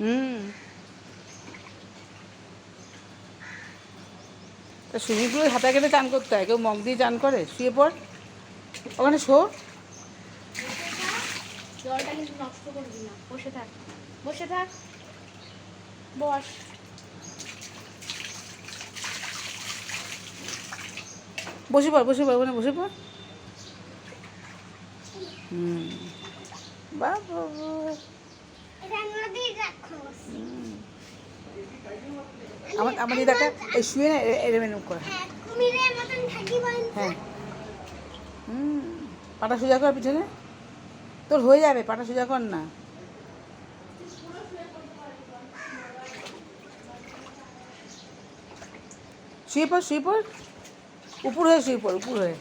হুম। তা সুইমিং পুলে সাঁতার কেটে চান করতে হয়, কেউ মগ দিয়ে চান করে? শুয়ে পড়, ওখানে শো। জলটা কিন্তু নষ্ট করবি না, বসে থাক, বসে থাক, বস। বসে পড়, বসে পড়, ওখানে বসে পড়। হুম। বাবা, আমার দিদাকে এই শুয়ে না এরম এরম করে। হ্যাঁ। হুম। পাটা সোজা কর পিছনে, তোর হয়ে যাবে, পাটা সোজা কর না। শুয়ে পড়, শুয়ে পড়, উপর হয়ে শুয়ে পড়, উপর হয়ে।